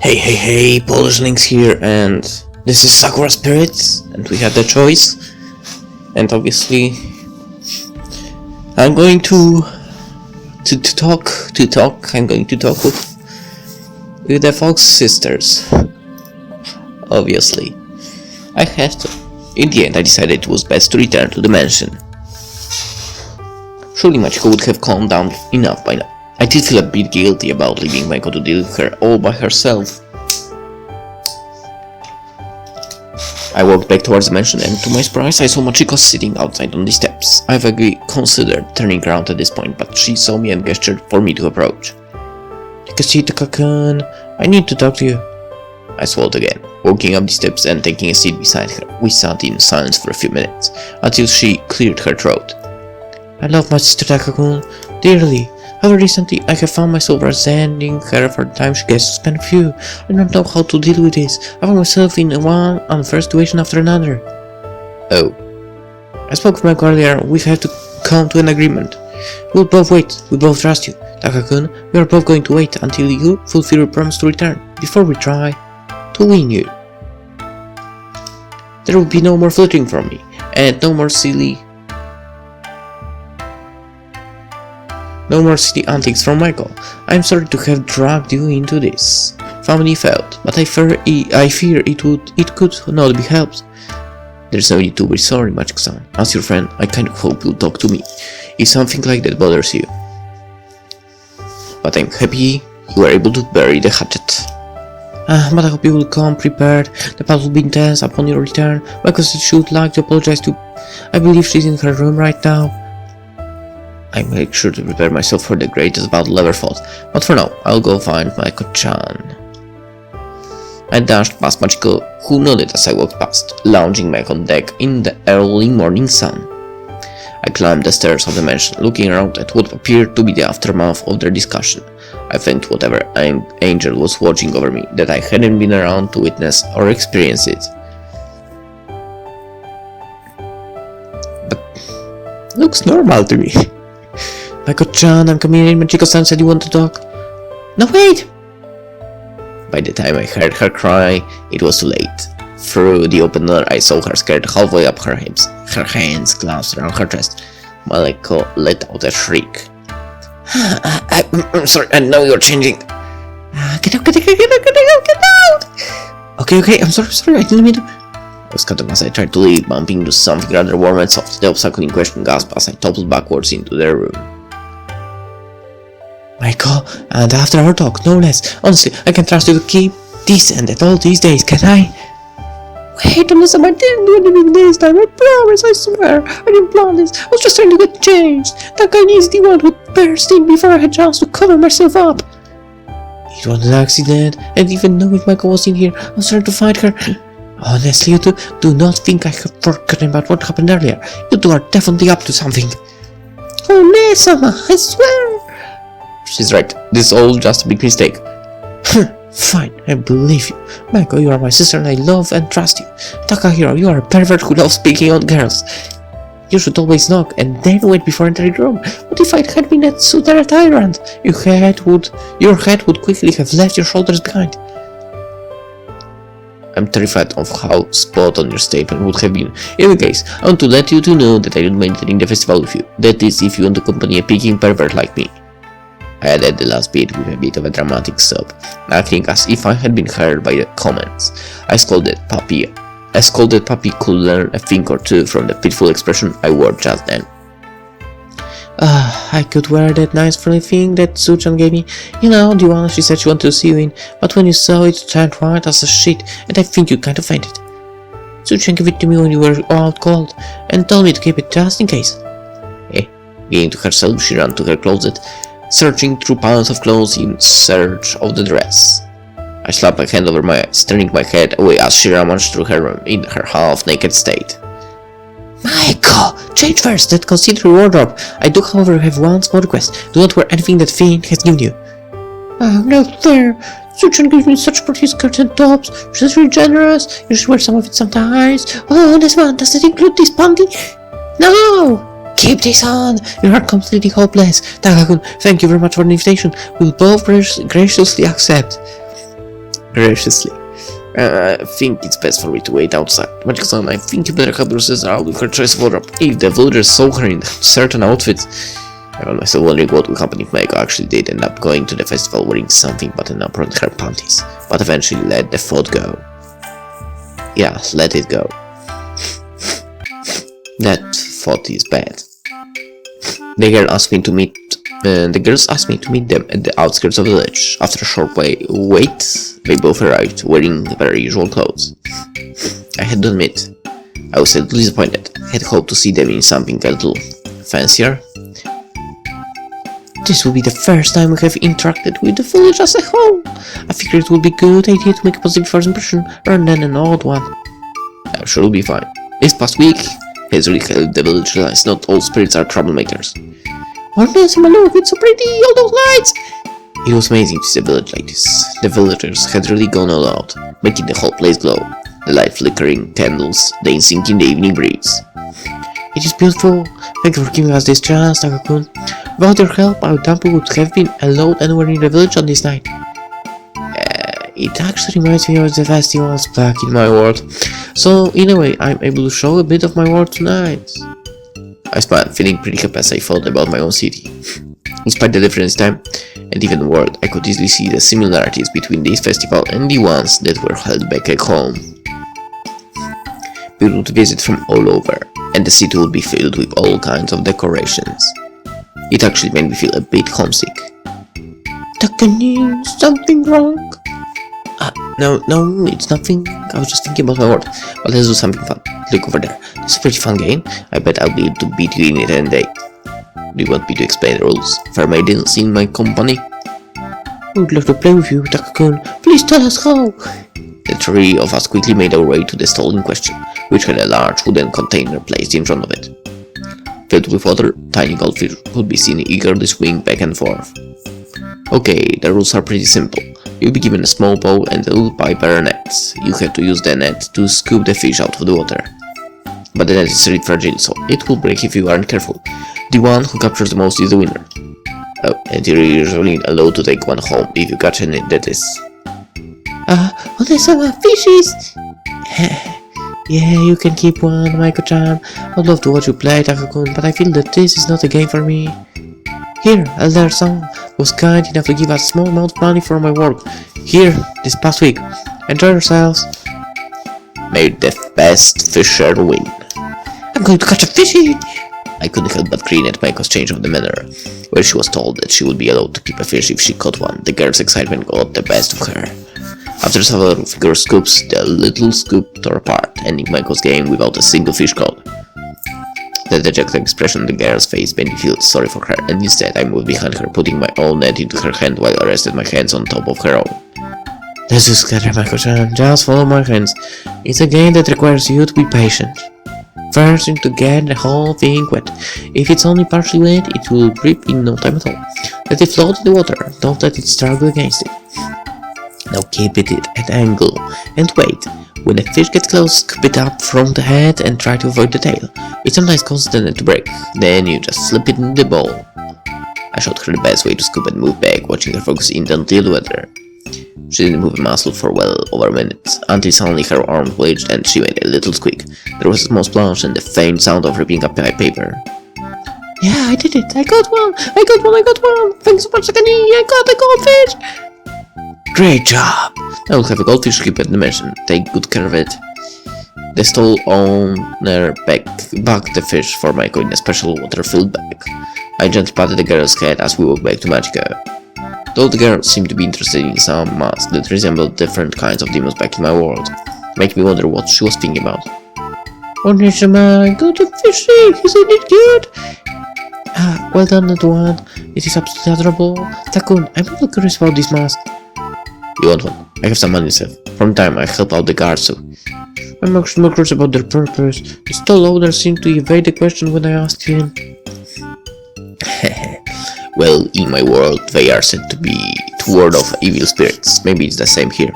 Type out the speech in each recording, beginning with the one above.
Hey, PolishLynx here, and this is Sakura Spirit, and we had the choice, and obviously I'm going to talk, I'm going to talk with the Fox sisters, obviously. I have to. In the end, I decided it was best to return to the mansion. Surely Machiko would have calmed down enough by now. I did feel a bit guilty about leaving Maiko to deal with her all by herself. I walked back towards the mansion, and to my surprise I saw Machiko sitting outside on the steps. I vaguely considered turning around at this point, but she saw me and gestured for me to approach. Takahiro-kun, I need to talk to you. I swallowed again, walking up the steps and taking a seat beside her. We sat in silence for a few minutes, until she cleared her throat. I love my sister Takahiro-kun dearly. However, recently I have found myself resenting her for the time she gets to spend with you. I don't know how to deal with this. I find myself in one unfair situation after another. Oh. I spoke with Maiko earlier. We have to come to an agreement. We'll both wait. We both trust you. Takahiro-kun, we are both going to wait until you fulfill your promise to return, before we try to win you. There will be no more flirting from me, and no more silly antics from Maiko. I'm sorry to have dragged you into this. Family felt, but I fear it could not be helped. There's no need to be sorry, Machiko-san. As your friend, I kind of hope you'll talk to me if something like that bothers you. But I'm happy you were able to bury the hatchet. But I hope you will come prepared. The battle will be intense upon your return. Maiko said she would like to apologize to. I believe she's in her room right now. I make sure to prepare myself for the greatest battle ever fought, but for now, I'll go find Maiko-chan. I dashed past Machiko, who nodded as I walked past, lounging back on deck in the early morning sun. I climbed the stairs of the mansion, looking around at what appeared to be the aftermath of their discussion. I thanked whatever angel was watching over me that I hadn't been around to witness or experience it. But looks normal to me. Maiko-chan, I'm coming in. Machiko-san said you want to talk. No, wait! By the time I heard her cry, it was too late. Through the open door, I saw her skirt halfway up her hips, her hands clasped around her chest. Maiko let out a shriek. I'm sorry, I know you're changing. Get out! Okay, I'm sorry, I didn't mean to. I was cut off as I tried to leave, bumping into something rather warm and soft. The obstacle in question gasped as I toppled backwards into their room. Maiko, and after our talk, no less. Honestly, I can trust you to keep decent at all these days, can I? Wait, listen, I didn't do anything this time, I promise, I swear. I didn't plan this, I was just trying to get changed. That guy needs the one who burst in before I had a chance to cover myself up. It was an accident, and even knowing Maiko was in here, I was trying to find her. Honestly, you two, do not think I have forgotten about what happened earlier. You two are definitely up to something. Oh, Nesama, I swear. She's right, this is all just a big mistake. Fine, I believe you. Maiko, you are my sister and I love and trust you. Takahiro, you are a pervert who loves picking on girls. You should always knock and then wait before entering the room. What if I had been a suitor tyrant? Your head would quickly have left your shoulders behind. I'm terrified of how spot on your statement would have been. In any case, I want to let you know that I don't mind attending the festival with you. That is, if you want to accompany a picking pervert like me. I added the last bit with a bit of a dramatic sob, acting as if I had been heard by the comments. I scolded Puppy could learn a thing or two from the pitiful expression I wore just then. I could wear that nice frilly thing that Suchan gave me. You know, the one she said she wanted to see you in, but when you saw it, turned white as a sheet, and I think you kind of fainted. Suchan gave it to me when you were out cold, and told me to keep it just in case. Getting to herself, she ran to her closet, searching through piles of clothes in search of the dress. I slapped my hand over my eyes, turning my head away as she rummaged through her room in her half-naked state. Maiko, change first, then consider your wardrobe. I do, however, have one small request. Do not wear anything that Fiend has given you. Oh, no fair. Suchan gives me such pretty skirts and tops. She's really generous. You should wear some of it sometimes. Oh, this one, does it include this panty? No! Keep this on! You are completely hopeless. Takahiro, thank you very much for the invitation. We'll both graciously accept. graciously. I think it's best for me to wait outside. Magic-san, I think you better help your sister out with her choice of wardrobe. If the villagers saw her in certain outfits, I found myself wondering what would happen if Maiko actually did end up going to the festival wearing something but enough on her panties. But eventually let the thought go. Yeah, let it go. That thought is bad. The girls asked me to meet them at the outskirts of the village. After a short wait, they both arrived, wearing their usual clothes. I had to admit, I was a little disappointed. I had hoped to see them in something a little fancier. This will be the first time we have interacted with the village as a whole. I figured it would be a good idea to make a positive first impression rather than an odd one. I'm sure it'll be fine. This past week has really helped the village realize not all spirits are troublemakers. Oh, Nancy Malou, it's so pretty, all those lights! It was amazing to see the village like this. The villagers had really gone all out, making the whole place glow. The light flickering, candles dancing in the evening breeze. It is beautiful. Thank you for giving us this chance, Taka-kun. Without your help, our temple would have been allowed anywhere in the village on this night. It actually reminds me of the festivals back in my world. So, in a way, I'm able to show a bit of my world tonight. I smiled, feeling pretty happy as I thought about my own city. Despite the difference in time and even world, I could easily see the similarities between this festival and the ones that were held back at home. People would visit from all over, and the city would be filled with all kinds of decorations. It actually made me feel a bit homesick. Takani, something wrong? No, it's nothing. I was just thinking about my word. But let's do something fun. Look over there. It's a pretty fun game. I bet I'll be able to beat you in it any day. Do you want me to explain the rules? Fair maidens in my company? I would love to play with you, Taka-kun. Please tell us how. The three of us quickly made our way to the stall in question, which had a large wooden container placed in front of it. Filled with water, tiny goldfish could be seen eagerly swimming back and forth. Okay, the rules are pretty simple. You'll be given a small bowl and a little pipe or a net. You have to use the net to scoop the fish out of the water. But the net is really fragile, so it will break if you aren't careful. The one who captures the most is the winner. Oh, and you're usually allowed to take one home if you catch any, that is. There's some fishes! Yeah, you can keep one, Maiko-chan. I'd love to watch you play, Taka-kun, but I feel that this is not a game for me. Here, Elder-san was kind enough to give us a small amount of money for my work here this past week. Enjoy yourselves. May the best fisher win. I'm going to catch a fishy! I couldn't help but grin at Maiko's change of demeanor, where she was told that she would be allowed to keep a fish if she caught one. The girl's excitement got the best of her. After several vigorous scoops, the little scoop tore apart, ending Maiko's game without a single fish caught. The dejected expression on the girl's face made me feel sorry for her, and instead I moved behind her, putting my own net into her hand while I rested my hands on top of her own. Let's just get her, Maiko-chan. Just follow my hands. It's a game that requires you to be patient. First, you need to get the whole thing wet. If it's only partially wet, it will grip in no time at all. Let it float in the water. Don't let it struggle against it. Now keep it at an angle and wait. When a fish gets close, scoop it up from the head and try to avoid the tail. It sometimes causes the net to break. Then you just slip it in the bowl. I showed her the best way to scoop and move back, watching her focus intently at the water. She didn't move a muscle for well over a minute, until suddenly her arm twitched and she made a little squeak. There was a small splash and the faint sound of ripping up paper. Yeah, I did it! I got one! Thanks so much, Sakani! I got a goldfish! Great job! I will have a goldfish keep at the mansion. Take good care of it. The stall owner bagged the fish for Maiko in a special water-filled bag. I gently patted the girl's head as we walked back to Magica. Though the girl seemed to be interested in some masks that resembled different kinds of demons back in my world, making me wonder what she was thinking about. Oh, Neshama, got a fishy! Isn't it cute? Well done, little one. It is absolutely adorable. Takun, I'm a little curious about this mask. You want one? I have some money saved. From time I help out the guards, so I'm actually more curious about their purpose. The stall owner seemed to evade the question when I asked him. Well, in my world, they are said to be to ward off evil spirits. Maybe it's the same here.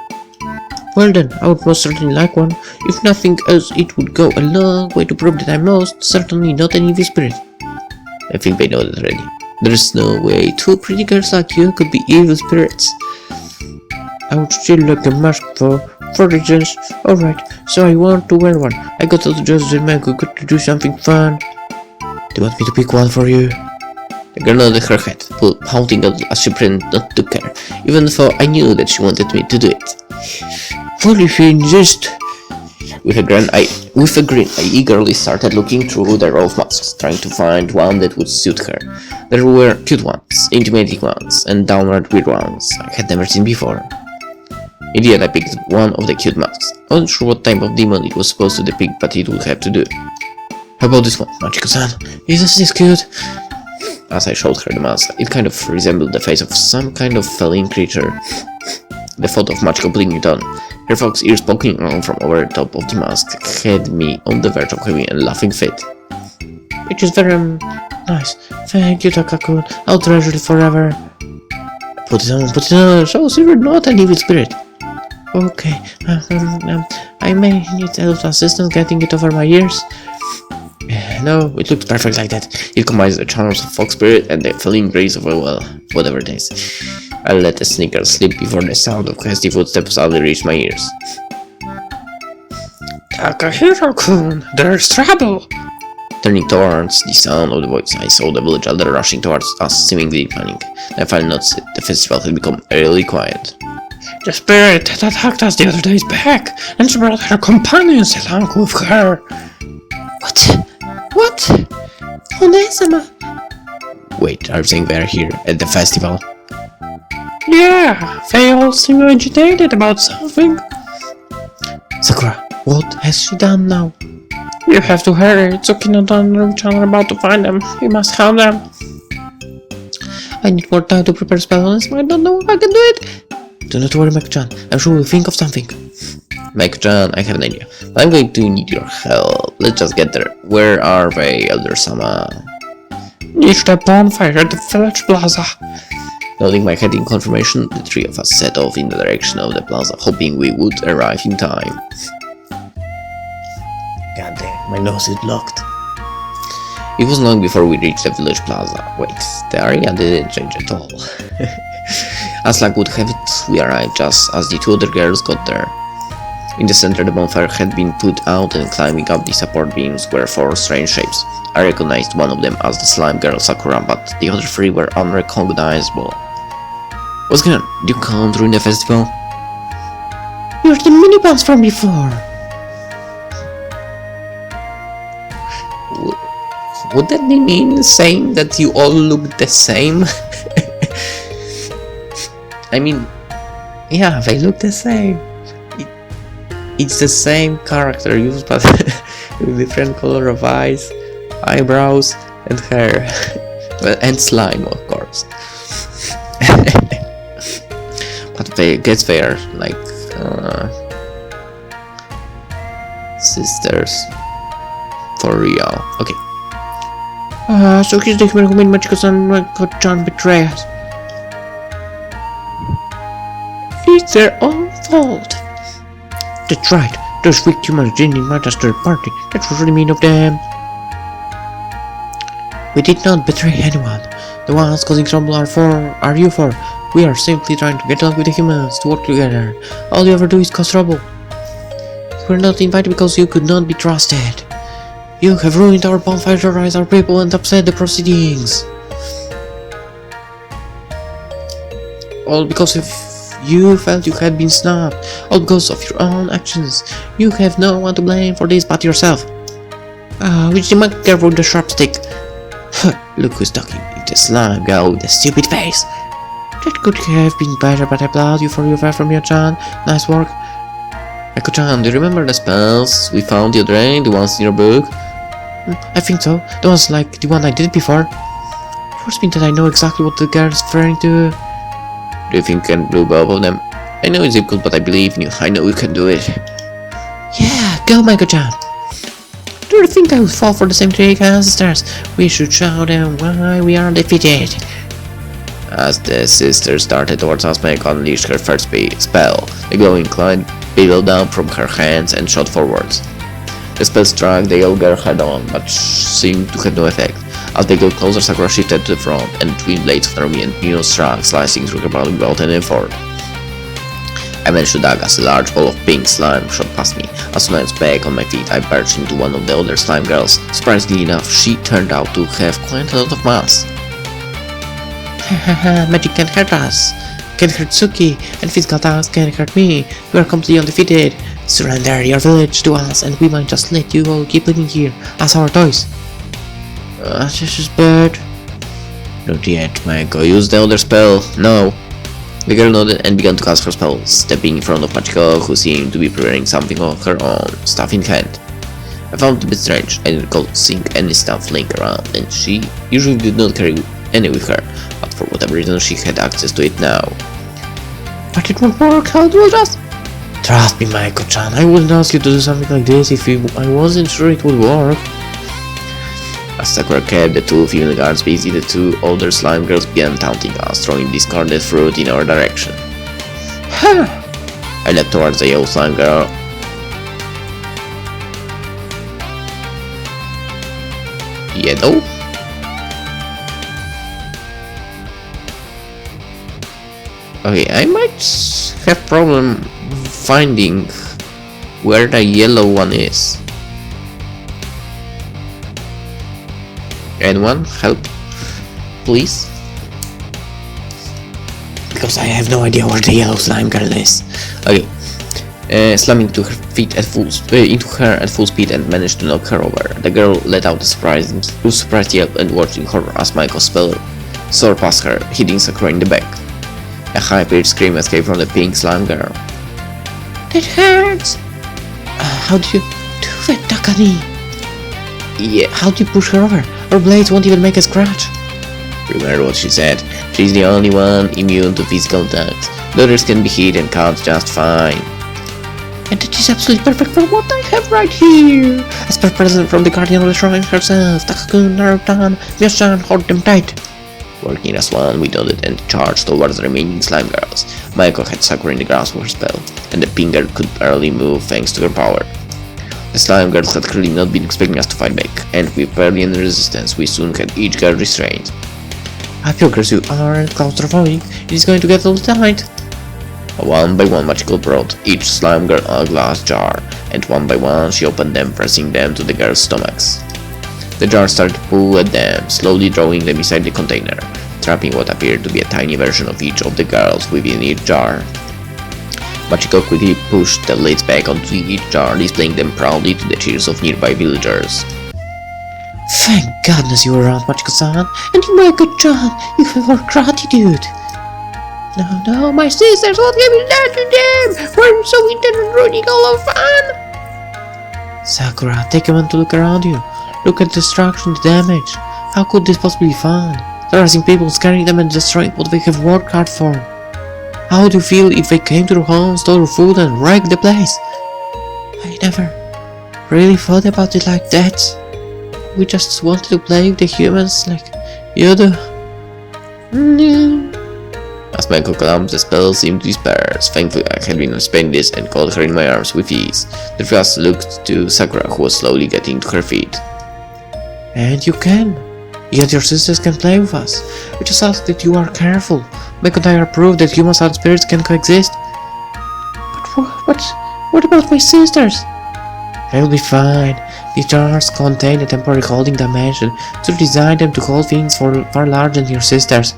Well then, I would most certainly like one. If nothing else, it would go a long way to prove that I'm most certainly not an evil spirit. I think they know that already. There's no way two pretty girls like you could be evil spirits. I would still like a mask for reasons. Alright, so I want to wear one. I got to just the man who got to do something fun. Do you want me to pick one for you? The girl nodded her head, pouting as she pretended not to care, even though I knew that she wanted me to do it. Well, if you insist. With a grin, I eagerly started looking through the row of masks, trying to find one that would suit her. There were cute ones, intimidating ones, and downright weird ones I had never seen before. In the end, I picked one of the cute masks. I wasn't sure what type of demon it was supposed to depict, but it would have to do. How about this one, Machiko-san? Isn't this cute? As I showed her the mask, it kind of resembled the face of some kind of feline creature. The thought of Machiko putting it on, her fox ears poking around from over the top of the mask, had me on the verge of having a laughing fit. It is very nice. Thank you, Takakun. I'll treasure it forever. Put it on. Show us you're not an evil spirit. Okay. I may need a little assistance getting it over my ears. No, it looks perfect like that. It combines the charms of Fox Spirit and the feline grace of, well, whatever it is. I'll let the sneaker slip before the sound of hasty footsteps suddenly reached my ears. Takahiro-kun, there's trouble! Turning towards the sound of the voice, I saw the village elder rushing towards us, seemingly panic. I finally noticed it. The festival had become really quiet. The spirit that attacked us the other day is back, and she brought her companions along with her. What? Onesama? Wait, are you saying they're here at the festival? Yeah, they all seem agitated about something. Sakura, what has she done now? You have to hurry. Tsukino-dan and Ruchan are about to find them. You must help them. I need more time to prepare spell on this. I don't know if I can do it. Do not worry, Mako-chan. I'm sure we'll think of something. Mako-chan, I have an idea. But I'm going to need your help. Let's just get there. Where are they, Elder-sama? Reach the bonfire at the village plaza. Nodding my head in confirmation, the three of us set off in the direction of the plaza, hoping we would arrive in time. God damn, my nose is blocked. It wasn't long before we reached the village plaza. Wait, the area didn't change at all. As luck would have it, we arrived just as the two other girls got there. In the center, the bonfire had been put out, and climbing up the support beams were four strange shapes. I recognized one of them as the slime girl Sakura, but the other three were unrecognizable. What's going on? Did you come during the festival? You're the mini-boss from before! Would that mean saying that you all look the same? I mean, yeah, they look the same. It's the same character used, but with different color of eyes, eyebrows, and hair. Well, and slime, of course. But they get there, like sisters. For real. Okay. So he's the human who made Machiko-san Mako-chan betray us. It's their own fault. That's right. Those weak humans didn't invite us to their party. That was really mean of them. We did not betray anyone. The ones causing trouble are you for. We are simply trying to get along with the humans, to work together. All you ever do is cause trouble. You were not invited because you could not be trusted. You have ruined our bonfire, terrorized our people, and upset the proceedings. All because of you felt you had been snubbed. All because of your own actions. You have no one to blame for this but yourself. Which the monkey girl with the sharp stick. Look who's talking. It's the slime girl with the stupid face. That could have been better, but I applaud you for your effort, Mio-chan. Nice work. Mako-chan, do you remember the spells we found the other day? The ones in your book? I think so. The ones like the one I did before. Force me that I know exactly what the girl is referring to. Do you think you can do both of them? I know it's difficult, but I believe in you. I know you can do it. Yeah, go, Mako-chan. Do you think I would fall for the same trick as the stars? We should show them why we are defeated. As the sister started towards us, Mako unleashed her first spell. The glowing cloud billowed down from her hands and shot forwards. The spell struck the old girl head on, but seemed to have no effect. As they got closer, Sakura shifted to the front, and twin blades of Narumi and Nino struck, slicing through her body without any effort. I managed to dug as a large ball of pink slime shot past me. As soon as I was back on my feet, I barged into one of the other slime girls. Surprisingly enough, she turned out to have quite a lot of mass. Hahaha, magic can't hurt us. Can't hurt Suki, and physical attacks can't hurt me. We are completely undefeated. Surrender your village to us, and we might just let you all keep living here as our toys. This is bad. Not yet, Maiko. Use the other spell. No. The girl nodded and began to cast her spell, stepping in front of Machiko, who seemed to be preparing something of her own, stuff in hand. I found it a bit strange. I didn't recall seeing any stuff laying around, and she usually did not carry any with her, but for whatever reason she had access to it now. But it won't work, how it will just... Trust me, Maiko-chan, I wouldn't ask you to do something like this if I wasn't sure it would work. As Sakura kept the two female guards busy, the two older slime girls began taunting us, throwing discarded fruit in our direction. Ha! I leapt towards the yellow slime girl. Yellow? Okay, I might have problem finding where the yellow one is. Anyone? Help, please? Because I have no idea where the yellow slime girl is. Okay. Slamming to her feet at into her at full speed and managed to knock her over. The girl let out a surprised yelp and watched in horror as Michael's spell soared past her, hitting Sakura in the back. A high-pitched scream escaped from the pink slime girl. That hurts! How do you do that, Takani? Yeah, how do you push her over? Her blades won't even make a scratch. Remember what she said. She's the only one immune to physical attacks. The others can be hit and cut just fine. And that is absolutely perfect for what I have right here. A spare present from the guardian of the shrine herself. Takakun, Narutan, Miyashan, hold them tight. Working as one, we nodded and charged towards the remaining slime girls. Maiko had Sakura in the grasp of her spell, and the pink girl could barely move thanks to her power. The slime girls had clearly not been expecting us to fight back, and with barely any resistance, we soon had each girl restrained. Hypocrites, you aren't claustrophobic. It is going to get a little tight. One by one, Machiko brought each slime girl a glass jar, and one by one she opened them, pressing them to the girls' stomachs. The jar started to pull at them, slowly drawing them inside the container, trapping what appeared to be a tiny version of each of the girls within each jar. Machiko quickly pushed the lids back onto each jar, displaying them proudly to the cheers of nearby villagers. Thank goodness you were around, Machiko-san, and you, my good John, you have our gratitude. No, my sisters, what have you done to them? Why are you so intent on ruining all our fun? Sakura, take a moment to look around you. Look at the destruction, the damage. How could this possibly be fun? Harassing people, scaring them and destroying what they have worked hard for. How would you feel if they came to your home, stole your food and wrecked the place? I never really thought about it like that. We just wanted to play with the humans like you do. As Maiko collapsed, the spell seemed to disperse. Thankfully, I had been anticipating this and caught her in my arms with ease. The three of us looked to Sakura, who was slowly getting to her feet. And you can. Yet your sisters can play with us. We just ask that you are careful. Maiko and I are proof that humans and spirits can coexist. But what about my sisters? They'll be fine. These jars contain a temporary holding dimension, so we designed them to hold things far larger than your sisters.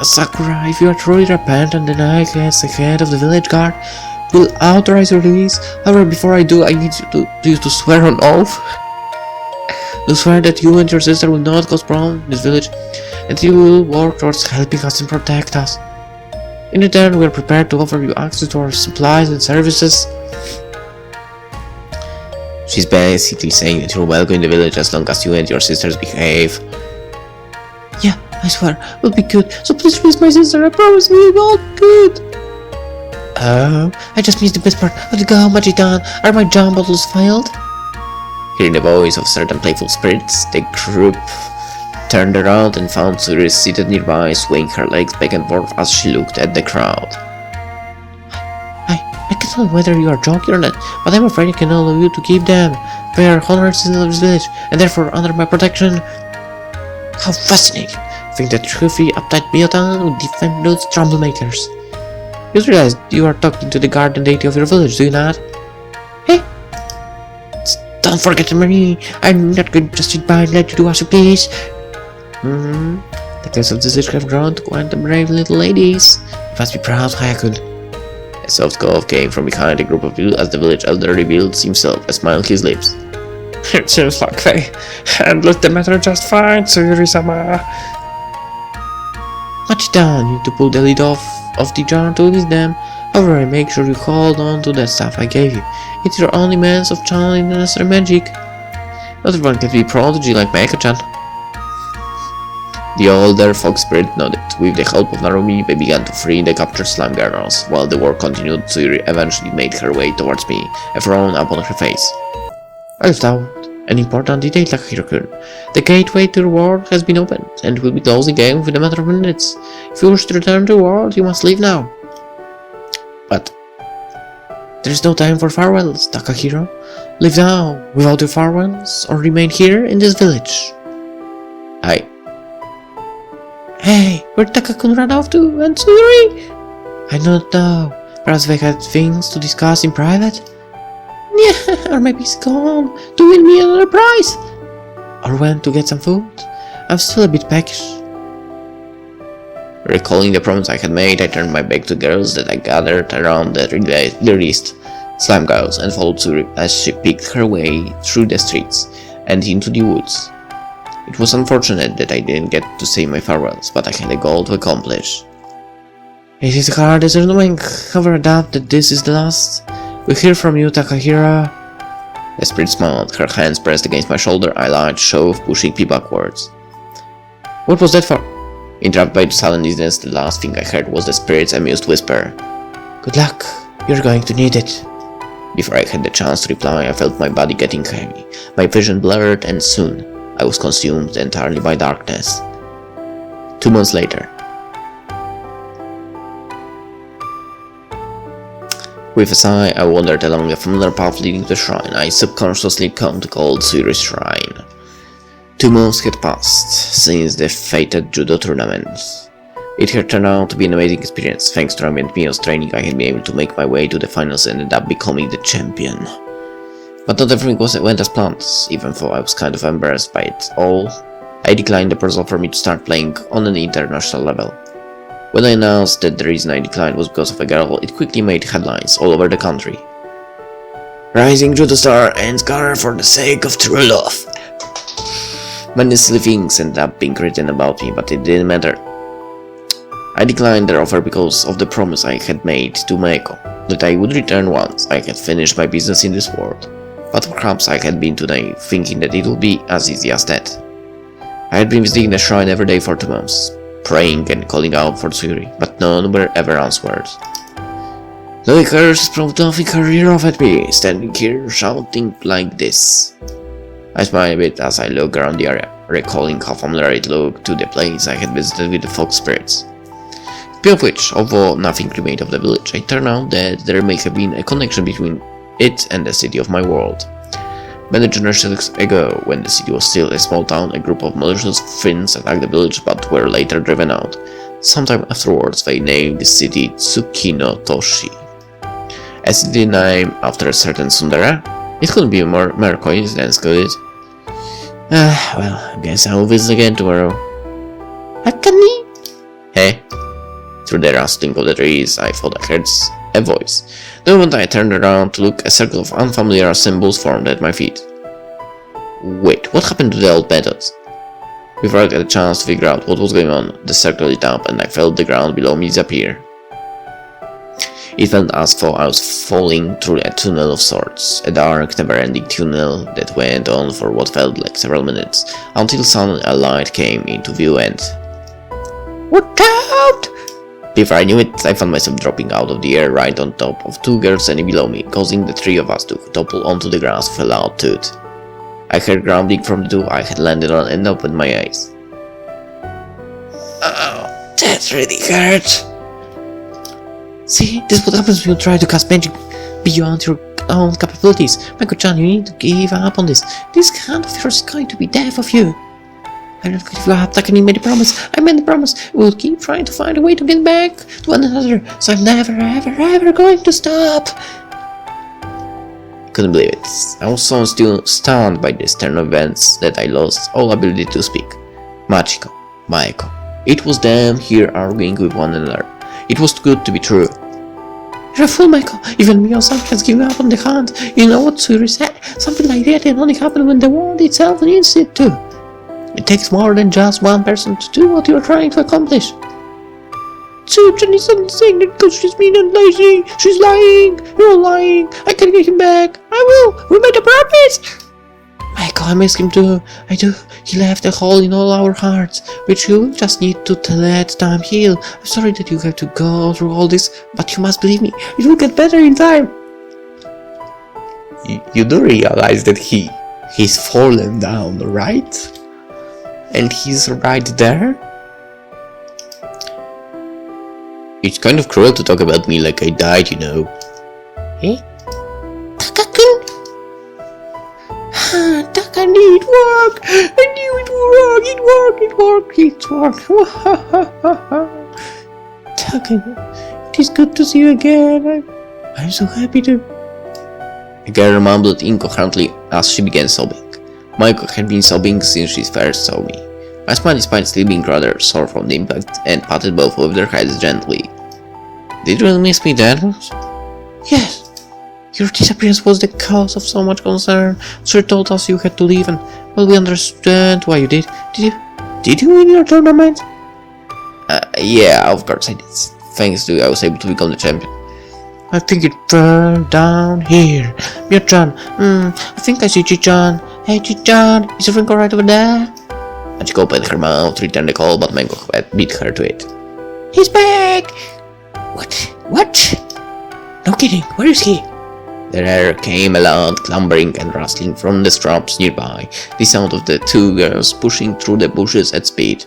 Sakura, if you are truly repentant, then I, as the head of the village guard, will authorize your release. However, before I do, I need you to swear on oath. To swear that you and your sister will not cause problems in this village, and you will work towards helping us and protect us. In return, we are prepared to offer you access to our supplies and services. She's basically saying that you're welcome in the village as long as you and your sisters behave. Yeah, I swear, we'll be good, so please release my sister, I promise we will be good. Oh, I just missed the best part. Let's go, Majidan. Are my jam bottles failed? Hearing the voice of certain playful spirits, the group turned around and found Suri seated nearby, swaying her legs back and forth as she looked at the crowd. I can't tell whether you are joking or not, but I'm afraid I can allow you to keep them. They are honored citizens of this village, and therefore under my protection. How fascinating! Think that goofy, uptight Miotan would defend those troublemakers. You realize you are talking to the guardian deity of your village, do you not? Hey! Don't forget me, I'm not going to just sit by and let you do as you please. The case of this have grown to quite the brave little ladies. You must be proud, Hayakun. A soft cough came from behind a group of people as the village elder revealed himself and smiled his lips. It seems like they handled the matter just fine, Tsuyuri-sama. Much done, you to pull the lid off of the jar to release them. However, make sure you hold on to that stuff I gave you. It's your only means of channeling the necessary magic. Not everyone can be a prodigy like Maiko-chan. The older Fox Spirit nodded. With the help of Narumi, they began to free the captured slime girls. While the war continued, Tsuyuri eventually made her way towards me, a frown upon her face. I left out an important detail, Takahiro-kun. The gateway to the world has been opened, and will be closing again within a matter of minutes. If you wish to return to the world, you must leave now. But there is no time for farewells, Takahiro. Leave now, without your farewells, or remain here in this village. Hey, where'd Taka-kun run off to, and Tsuyuri? I don't know. Perhaps they had things to discuss in private? Yeah, or maybe he's gone to win me another prize. Or went to get some food. I'm still a bit peckish. Recalling the promise I had made, I turned my back to girls that I gathered around the released slime girls and followed Tsuyuri as she picked her way through the streets and into the woods. It was unfortunate that I didn't get to say my farewells, but I had a goal to accomplish. It is hard as knowing, however, I doubt that this is the last. We hear from you, Takahiro. The spirit smiled, her hands pressed against my shoulder, a large show of pushing me backwards. What was that for? Interrupted by the sudden dizziness, the last thing I heard was the spirit's amused whisper. Good luck, you're going to need it. Before I had the chance to reply, I felt my body getting heavy, my vision blurred, and soon I was consumed entirely by darkness. 2 months later. With a sigh, I wandered along a familiar path leading to the shrine I subconsciously come to call Tsuyuri's Shrine. 2 months had passed since the fated judo tournament. It had turned out to be an amazing experience. Thanks to Rami and Mio's training, I had been able to make my way to the finals and ended up becoming the champion. But not everything went as planned. Even though I was kind of embarrassed by it all, I declined the proposal for me to start playing on an international level. When I announced that the reason I declined was because of a girl, it quickly made headlines all over the country. Rising Judo Star and Scar for the sake of true love. Many silly things ended up being written about me, but it didn't matter. I declined their offer because of the promise I had made to Meiko, that I would return once I had finished my business in this world. But perhaps I had been today, thinking that it would be as easy as that. I had been visiting the shrine every day for 2 months, praying and calling out for Tsuyuri, but none were ever answered. The curse proved nothing career off at me, standing here shouting like this. I smiled a bit as I looked around the area, recalling how familiar it looked to the place I had visited with the Fox Spirits. Speaking of which, although nothing remained of the village, it turned out that there may have been a connection between it and the city of my world. Many generations ago, when the city was still a small town, a group of malicious Finns attacked the village but were later driven out. Sometime afterwards, they named the city Tsukinotoshi, a city named after a certain tsundere. It couldn't be a mere coincidence, could it? Well, I guess I will visit again tomorrow. Akani? Hey? Through the rustling of the trees, I thought I heard a voice. The moment I turned around to look, a circle of unfamiliar symbols formed at my feet. Wait, what happened to the old methods? Before I got a chance to figure out what was going on, the circle lit up and I felt the ground below me disappear. It felt as though I was falling through a tunnel of sorts, a dark, never-ending tunnel that went on for what felt like several minutes, until suddenly a light came into view and... Look out! Before I knew it, I found myself dropping out of the air right on top of 2 girls standing below me, causing the 3 of us to topple onto the grass with a loud toot. I heard grumbling from the 2 I had landed on and opened my eyes. Oh, that really hurt. See, this is what happens when you try to cast magic beyond your own capabilities. Maiko-chan, you need to give up on this. This kind of fear is going to be death of you. I'm not going to give up. Takahiro made a promise. I made the promise. We'll keep trying to find a way to get back to one another. So I'm never, ever, ever going to stop. Couldn't believe it. I was so still stunned by the turn of events that I lost all ability to speak. Machiko, Maeko. It was them here arguing with one another. It was too good to be true. You're a fool, Michael. Even Mio-san has given up on the hunt. You know what Suri said? Something like that can only happen when the world itself needs it to. It takes more than just one person to do what you're trying to accomplish. Suchan is saying that because she's mean and lazy. She's lying. You're lying. I can get him back. I will. We made a promise. Michael, I miss him too. I do. He left a hole in all our hearts, which you just need to let time heal. I'm sorry that you have to go through all this, but you must believe me. It will get better in time. You do realize that he's fallen down, right? And he's right there? It's kind of cruel to talk about me like I died, you know. Eh? Taka-kun? Taka, it worked! I knew it would work! It worked! Taka, it is good to see you again. I'm so happy to... The girl mumbled incoherently as she began sobbing. Maiko had been sobbing since she first saw me. I smiled despite still being rather sore from the impact and patted both of their heads gently. Did you really miss me that much? Yes. Your disappearance was the cause of so much concern. Sir told us you had to leave and, well, we understand why you did. Did you win your tournament? Yeah, of course I did. Thanks to you, I was able to become the champion. I think it burned down here. Mio-chan, I think I see Chi-chan. Hey Chi-chan, is everything alright over there? Machiko opened her mouth to return the call, but Mango beat her to it. He's back! What? No kidding, where is he? There came a loud clambering and rustling from the shrubs nearby, the sound of the two girls pushing through the bushes at speed.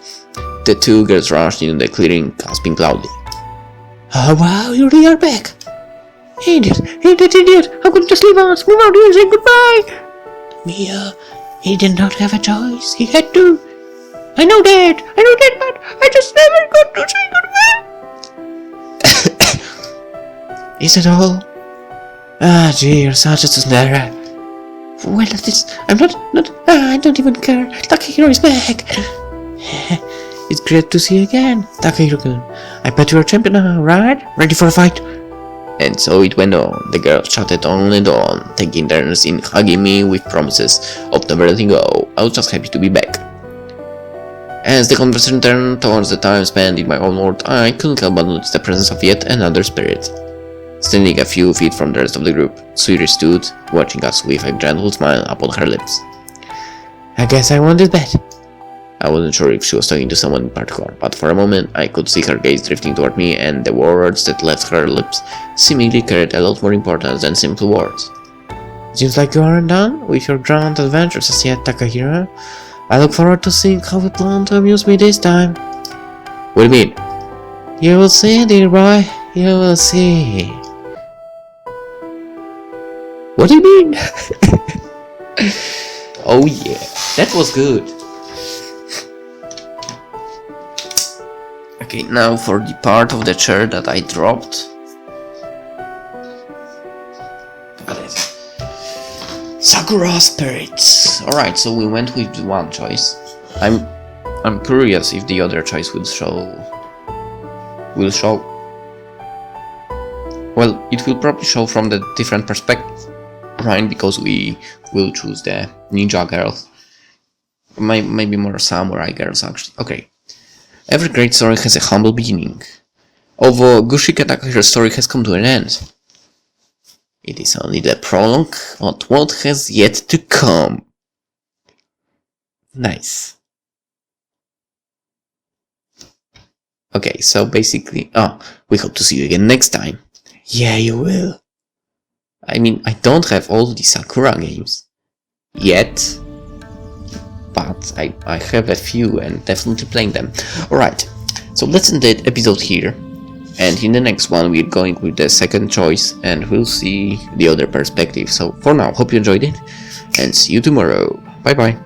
The two girls rushed into the clearing, gasping loudly. Oh wow, you really are back! Idiot! How could you just leave us? Move out here and say goodbye! Mia, he did not have a choice. He had to. I know that, but I just never got to say goodbye. Is it all? Ah, gee, you're such a snare. Well, I don't even care. Takahiro is back. It's great to see you again, Takahiro-kun. I bet you're a champion now, right? Ready for a fight? And so it went on. The girls chatted on and on, taking turns in hugging me with promises of never letting go. I was just happy to be back. As the conversation turned towards the time spent in my own world, I couldn't help but notice the presence of yet another spirit. Standing a few feet from the rest of the group, Suiri stood, watching us with a gentle smile upon her lips. I guess I won this bet. I wasn't sure if she was talking to someone in particular, but for a moment I could see her gaze drifting toward me, and the words that left her lips seemingly carried a lot more importance than simple words. Seems like you aren't done with your grand adventures as yet, Takahiro. I look forward to seeing how you plan to amuse me this time. What do you mean? You will see, dear boy. You will see. What do you mean? Oh yeah, that was good. Okay, now for the part of the chair that I dropped. Got it. Sakura Spirit. Alright, so we went with one choice. I'm curious if the other choice will show. Well, it will probably show from the different perspective, right? Because we will choose the ninja girls. Maybe more samurai girls, actually. Okay. Every great story has a humble beginning. Although Gushiken Takahiro's story has come to an end, it is only the prologue of what has yet to come. Nice. Okay, so basically, we hope to see you again next time. Yeah, you will. I mean, I don't have all the Sakura games yet, but I have a few and definitely playing them. Alright, so let's end the episode here, and in the next one we're going with the second choice and we'll see the other perspective. So for now, hope you enjoyed it and see you tomorrow. Bye bye.